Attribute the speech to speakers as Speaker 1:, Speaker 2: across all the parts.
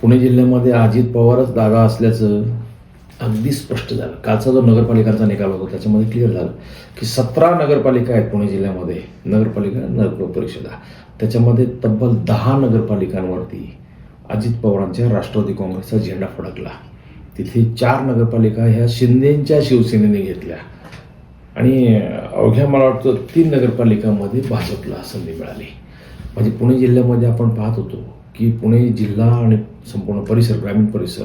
Speaker 1: पुणे जिल्ह्यामध्ये अजित पवारच दादा असल्याचं अगदी स्पष्ट झालं. कालचा जो नगरपालिकांचा निकाल होता त्याच्यामध्ये क्लिअर झालं की 17 नगरपालिका आहेत पुणे जिल्ह्यामध्ये, नगरपालिका नगर परिषदा. त्याच्यामध्ये तब्बल 10 नगरपालिकांवरती अजित पवारांच्या राष्ट्रवादी काँग्रेसचा झेंडा फडकला. तिथे 4 नगरपालिका ह्या शिंदेंच्या शिवसेनेने घेतल्या आणि अवघ्या मला वाटतं 3 नगरपालिकांमध्ये भाजपला संधी मिळाली. म्हणजे पुणे जिल्ह्यामध्ये आपण पाहत होतो की पुणे जिल्हा आणि संपूर्ण परिसर, ग्रामीण परिसर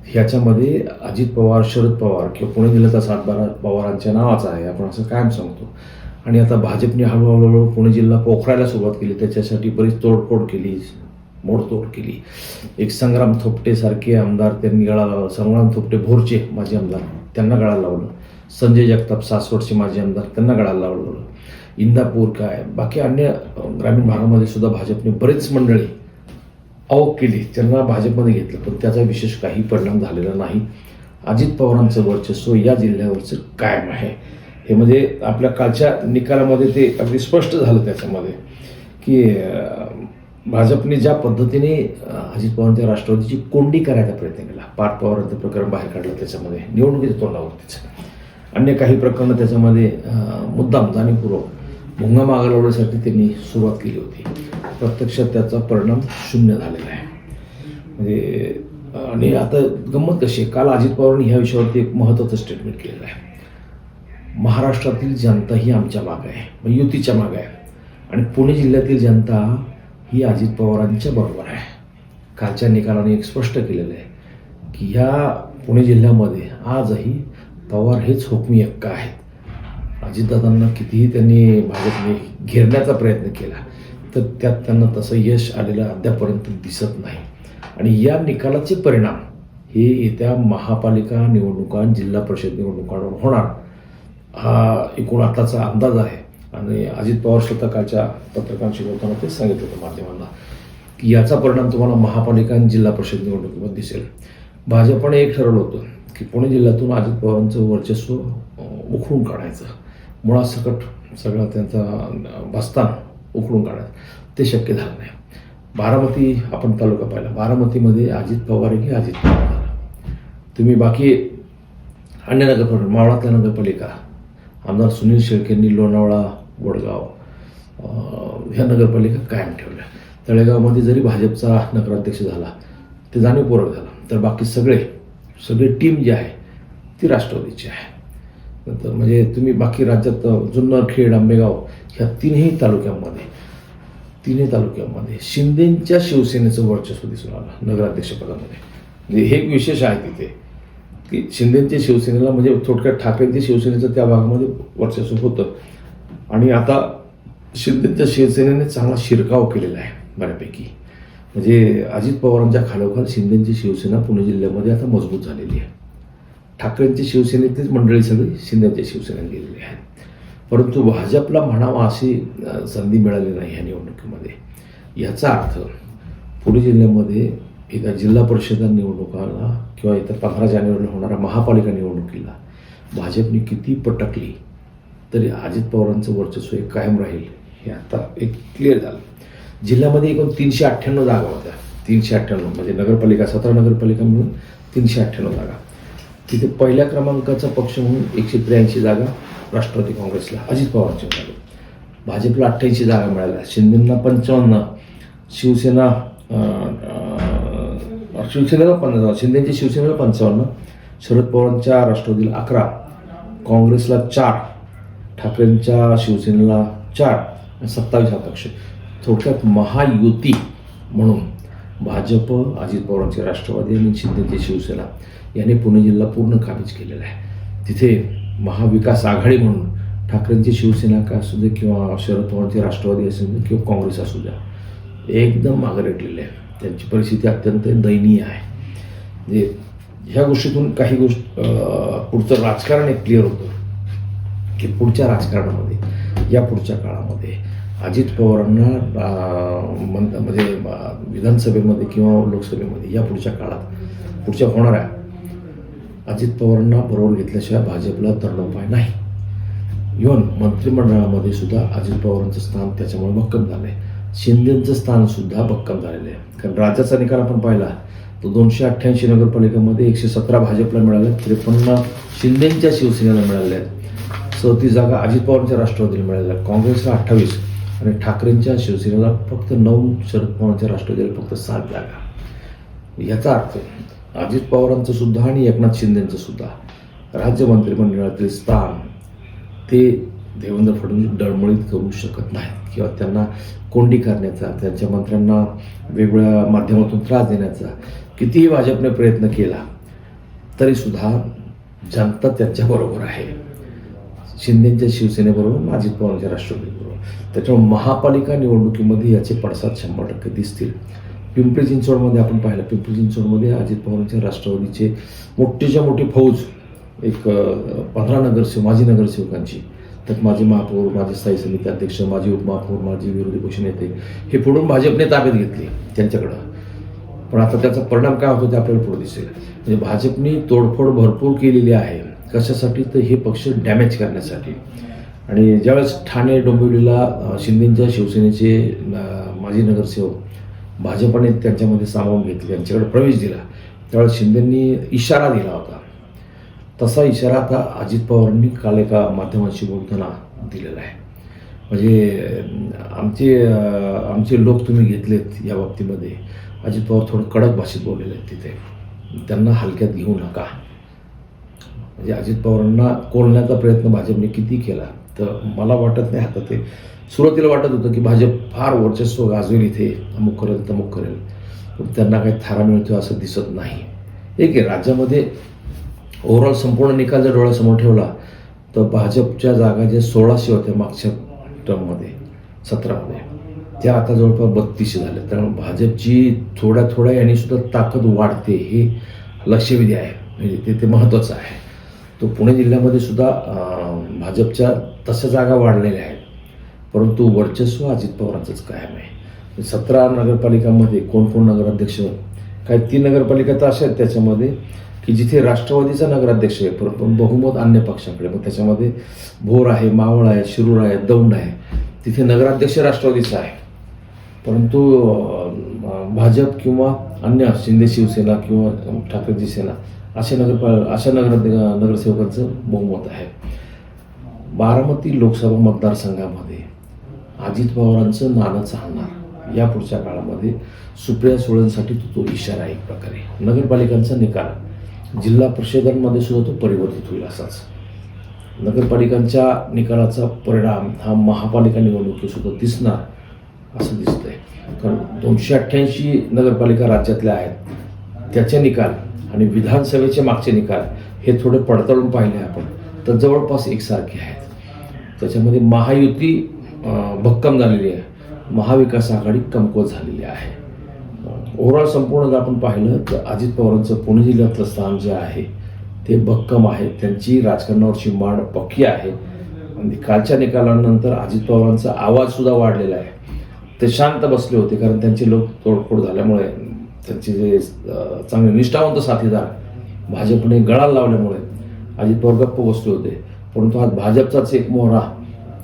Speaker 1: ह्याच्यामध्ये अजित पवार, शरद पवार किंवा पुणे जिल्ह्याचा 7-12 पवारांच्या नावाचा आहे, आपण असं कायम सांगतो. आणि आता भाजपने हळूहळू पुणे जिल्हा पोखरायला सुरुवात केली. त्याच्यासाठी बरीच तोडफोड केली, मोडतोड केली. एक संग्राम थोपटेसारखे आमदार त्यांनी गळा लावला. संग्राम थोपटे भोरचे माजी आमदार, त्यांना गळाला लावलं. संजय जगताप सासवडचे माजी आमदार, त्यांना गळाला लावलं. इंदापूर काय बाकी अन्य ग्रामीण भागामध्ये सुद्धा भाजपने बरेच मंडळी अवक केली, त्यांना भाजपमध्ये घेतलं, पण त्याचा विशेष काही परिणाम झालेला नाही. अजित पवारांचं वर्चस्व या जिल्ह्यावरचं कायम आहे. हे म्हणजे आपल्या कालच्या निकालामध्ये ते अगदी स्पष्ट झालं त्याच्यामध्ये की भाजपने ज्या पद्धतीने अजित पवारांच्या राष्ट्रवादीची कोंडी करायचा प्रयत्न केला, पार्थ पवारांचं प्रकरण बाहेर काढलं, त्याच्यामध्ये निवडणुकीच्या तोंडावरतीच अन्य काही प्रकरणं त्याच्यामध्ये मुद्दाम जाणीवपूर्वक भुंगा मागायसाठी त्यांनी सुरुवात केली होती. प्रत्यक्षात त्याचा परिणाम शून्य झालेला आहे. म्हणजे आणि आता गंमत कशी आहे, काल अजित पवारांनी ह्या विषयावरती एक महत्त्वाचं स्टेटमेंट केलेलं आहे. महाराष्ट्रातील जनता ही आमच्या मागे आहे, युतीच्या मागे आहे, आणि पुणे जिल्ह्यातील जनता ही अजित पवारांच्या बरोबर आहे. कालच्या निकालाने एक स्पष्ट केलेलं आहे की ह्या पुणे जिल्ह्यामध्ये आजही पवार हेच हुकमी हक्का आहेत. अजितदादांना कितीही त्यांनी भाजपने घेरण्याचा प्रयत्न केला तर त्यात त्यांना तसं यश आलेलं अद्यापर्यंत दिसत नाही. आणि या निकालाचे परिणाम हे येत्या महापालिका निवडणुका, जिल्हा परिषद निवडणुकांवर होणार हा एकूण आताचा अंदाज आहे. आणि अजित पवार स्वतः कालच्या पत्रकारांशी बोलताना तेच सांगितलं होतं माध्यमांना की याचा परिणाम तुम्हाला महापालिका आणि जिल्हा परिषद निवडणुकीमध्ये दिसेल. भाजपने एक ठरवलं होतं की पुणे जिल्ह्यातून अजित पवारांचं वर्चस्व उखडून काढायचं, मुळासकट सगळा त्यांचा बस्तान उखडून काढायचं. ते शक्य झालं नाही. बारामती आपण तालुका पाहिला, बारामतीमध्ये अजित पवार की अजित पवार झाला. तुम्ही बाकी अन्य नगरपालिका, मावळातल्या नगरपालिका आमदार सुनील शेळकेंनी लोणावळा, वडगाव ह्या नगरपालिका कायम ठेवल्या. तळेगावमध्ये जरी भाजपचा नगराध्यक्ष झाला ते जाणीवपूर्वक झाला, तर बाकी सगळे टीम जी आहे ती राष्ट्रवादीची आहे. नंतर म्हणजे तुम्ही बाकी राज्यात जुन्नर, खेड, आंबेगाव ह्या तिन्ही तालुक्यामध्ये शिंदेंच्या शिवसेनेचं वर्चस्व दिसून आलं नगराध्यक्षपदामध्ये. म्हणजे हे एक विशेष आहे तिथे की शिंदेंच्या शिवसेनेला, म्हणजे थोडक्यात ठाकरेंच्या शिवसेनेचं त्या भागामध्ये वर्चस्व होतं. आणि आता शिंदेंच्या शिवसेनेने चांगला शिरकाव केलेला आहे बऱ्यापैकी. म्हणजे अजित पवारांच्या खालोखाल शिंदेंची शिवसेना पुणे जिल्ह्यामध्ये आता मजबूत झालेली आहे. ठाकरेंच्या शिवसेनेतलीच मंडळी सगळी शिंदेच्या शिवसेनेत गेलेली आहे. परंतु भाजपला म्हणावा अशी संधी मिळाली नाही ह्या निवडणुकीमध्ये. याचा अर्थ पुणे जिल्ह्यामध्ये येत्या जिल्हा परिषद निवडणुकाला किंवा येत्या 15 जानेवारीला होणाऱ्या महापालिका निवडणुकीला भाजपने किती पटकली तरी अजित पवारांचं वर्चस्व हे कायम राहील हे आता एक क्लिअर झालं. जिल्ह्यामध्ये एकूण 398 जागा होत्या. 398 म्हणजे नगरपालिका, 17 नगरपालिका मिळून 398 जागा. तिथे पहिल्या क्रमांकाचा पक्ष म्हणून 183 जागा राष्ट्रवादी काँग्रेसला अजित पवारांच्या मिळाल्या. भाजपला 88 जागा मिळाल्या, शिंदेंना 55, शिंदेच्या शिवसेनेला 55, शरद पवारांच्या राष्ट्रवादीला 11, काँग्रेसला 4, ठाकरेंच्या शिवसेनेला 4, 27 हा पक्ष. थोडक्यात महायुती म्हणून भाजप, अजित पवारांचे राष्ट्रवादी आणि शिंदेची शिवसेना याने पुणे जिल्हा पूर्ण काबीज केलेला आहे. तिथे महाविकास आघाडी म्हणून ठाकरेंची शिवसेना का असू दे किंवा शरद पवारांची राष्ट्रवादी असू दे किंवा काँग्रेस असू द्या, एकदम मागे रेटलेले आहे. त्यांची परिस्थिती अत्यंत दयनीय आहे. म्हणजे ह्या गोष्टीतून काही पुढचं राजकारण एक क्लिअर होतं की पुढच्या राजकारणामध्ये, या पुढच्या काळामध्ये अजित पवारांना म्हणजे विधानसभेमध्ये किंवा लोकसभेमध्ये या पुढच्या काळात पुढच्या होणाऱ्या अजित पवारांना बरोबर घेतल्याशिवाय भाजपला तरणोपाय नाही. इव्हन मंत्रिमंडळामध्ये सुद्धा अजित पवारांचं स्थान त्याच्यामुळे भक्कम झालं आहे. शिंदेंचं स्थानसुद्धा भक्कम झालेलं आहे. कारण राज्याचा निकाल आपण पाहिला तर 288 नगरपालिकामध्ये 117 भाजपला मिळाल्या, 53 शिंदेंच्या शिवसेनेला मिळाल्या आहेत, 34 जागा अजित पवारांच्या राष्ट्रवादीला मिळाल्या, काँग्रेसला 28 आणि ठाकरेंच्या शिवसेनेला फक्त 9, शरद पवारांच्या राष्ट्रवादीला फक्त 7 जागा. याचा अर्थ अजित पवारांचं सुद्धा आणि एकनाथ शिंदेंचं सुद्धा राज्य मंत्रिमंडळातील स्थान ते देवेंद्र फडणवीस डळमळीत करू शकत नाहीत किंवा त्यांना कोंडी करण्याचा, त्यांच्या मंत्र्यांना वेगवेगळ्या माध्यमातून त्रास देण्याचा कितीही भाजपने प्रयत्न केला तरीसुद्धा जनता त्यांच्याबरोबर आहे, शिंदेंच्या शिवसेनेबरोबर, अजित पवारांच्या राष्ट्रवादीबरोबर. त्याच्यामुळे महापालिका निवडणुकीमध्ये याचे पडसाद 100% दिसतील. पिंपरी चिंचवडमध्ये आपण पाहिलं, पिंपरी चिंचवडमध्ये अजित पवारांच्या राष्ट्रवादीचे मोठीच्या मोठी फौज, एक 15 नगरसेवक, माजी नगरसेवकांची, त्यात माजी महापौर, माजी स्थायी समिती अध्यक्ष, माजी उपमहापौर, माजी विरोधी पक्षनेते हे फोडून भाजपने ताब्यात घेतले त्यांच्याकडं. पण आता त्याचा परिणाम काय होतो ते आपल्याला पुढे दिसेल. म्हणजे भाजपने तोडफोड भरपूर केलेली आहे. कशासाठी? तर हे पक्ष डॅमेज करण्यासाठी. आणि ज्यावेळेस ठाणे डोंबिवलीला शिंदेंच्या शिवसेनेचे माजी नगरसेवक भाजपने त्यांच्यामध्ये सामावून घेतले, त्यांच्याकडे प्रवेश दिला, त्यावेळेस शिंदेंनी इशारा दिला होता. तसा इशारा आता अजित पवारांनी काल एका माध्यमांशी बोलताना दिलेला आहे. म्हणजे आमचे लोक तुम्ही घेतलेत या बाबतीमध्ये. अजित पवार थोडं कडक भाषेत बोललेले आहेत तिथे, त्यांना हलक्यात घेऊ नका. म्हणजे अजित पवारांना कोलण्याचा प्रयत्न भाजपने किती केला तर मला वाटत नाही. आता ते सुरुवातीला वाटत होतं की भाजप फार वर्चस्व गाजवेल, इथे अमुक करेल तमुक करेल, पण त्यांना काही थारा मिळतो असं दिसत नाही. एक आहे, राज्यामध्ये ओव्हरऑल संपूर्ण निकाल जर डोळ्यासमोर ठेवला तर भाजपच्या जागा ज्या 1600 होत्या मागच्या टर्ममध्ये 17मध्ये, त्या आता जवळपास 3200 झाल्या. त्यामुळे भाजपची थोड्या थोड्या यांनी सुद्धा ताकद वाढते, हे लक्षवेधी आहे. म्हणजे ते महत्त्वाचं आहे. तो पुणे जिल्ह्यामध्ये सुद्धा भाजपच्या तशा जागा वाढलेल्या आहेत, परंतु वर्चस्व अजित पवारांचंच कायम आहे. 17 नगरपालिकांमध्ये कोण कोण नगराध्यक्ष, काही 3 नगरपालिका तर अशा आहेत त्याच्यामध्ये की जिथे राष्ट्रवादीचा नगराध्यक्ष आहे, परंतु बहुमत अन्य पक्षाकडे. मग त्याच्यामध्ये भोर आहे, मावळ आहे, शिरूर आहे, दौंड आहे, तिथे नगराध्यक्ष राष्ट्रवादीचा आहे, परंतु भाजप किंवा अन्य शिंदे शिवसेना किंवा ठाकरेची सेना अशा नगरसेवकांचं बहुमत आहे. बारामती लोकसभा मतदारसंघामध्ये अजित पवारांचं नाणं चालणार या पुढच्या काळामध्ये. सुप्रिया सुळेंसाठी तो इशारा आहे एक प्रकारे. नगरपालिकांचा निकाल जिल्हा परिषदांमध्ये सुद्धा तो परिवर्तित होईल असाच. नगरपालिकांच्या निकालाचा परिणाम हा महापालिका निवडणुकीत सुद्धा दिसणार असं दिसतंय. कारण 288 नगरपालिका राज्यातल्या आहेत, त्याचे निकाल आणि विधानसभेचे मागचे निकाल हे थोडे पडताळून पाहिले आपण तर जवळपास एकसारखे आहेत. त्याच्यामध्ये महायुती भक्कम झालेली आहे, महाविकास आघाडी कमकुवत झालेली आहे. ओव्हरऑल संपूर्ण जर आपण पाहिलं तर अजित पवारांचं पुणे जिल्ह्यातलं स्थान जे आहे ते भक्कम आहे, त्यांची राजकारणावरची मांड पक्की आहे. आणि कालच्या निकालानंतर अजित पवारांचा आवाजसुद्धा वाढलेला आहे. ते शांत बसले होते कारण त्यांचे लोक तोडफोड झाल्यामुळे, त्यांचे जे चांगले निष्ठावंत साथीदार भाजपने गळाला लावल्यामुळे अजित पवार गप्प बसले होते. परंतु आज भाजपचाच एक मोहरा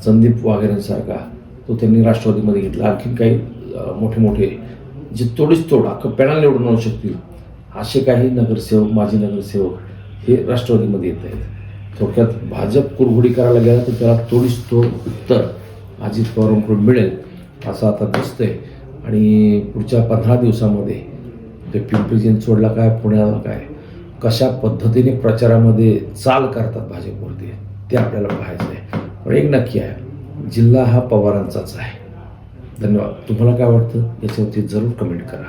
Speaker 1: संदीप वाघेरेंसारखा तो त्यांनी राष्ट्रवादीमध्ये घेतला. आणखीन काही मोठे मोठे जे तोडीस तोड अख्खं पॅनल निवडून आणू शकतील असे काही नगरसेवक, माजी नगरसेवक हे राष्ट्रवादीमध्ये येत आहेत. थोडक्यात भाजप कुरघोडी करायला गेला तर त्याला तोडीस तोड उत्तर अजित पवारांकडून मिळेल असं आता दिसतंय. आणि पुढच्या 15 दिवसामध्ये ते पिंपरी चिंचवडला काय, पुण्याला काय, कशा पद्धतीने प्रचारामध्ये चाल करतात भाजपवरती ते आपल्याला पाहायचं आहे. पण एक नक्की आहे, जिल्हा हा पवारांचाच आहे. धन्यवाद. तुम्हाला काय वाटतं याच्यावरती जरूर कमेंट करा.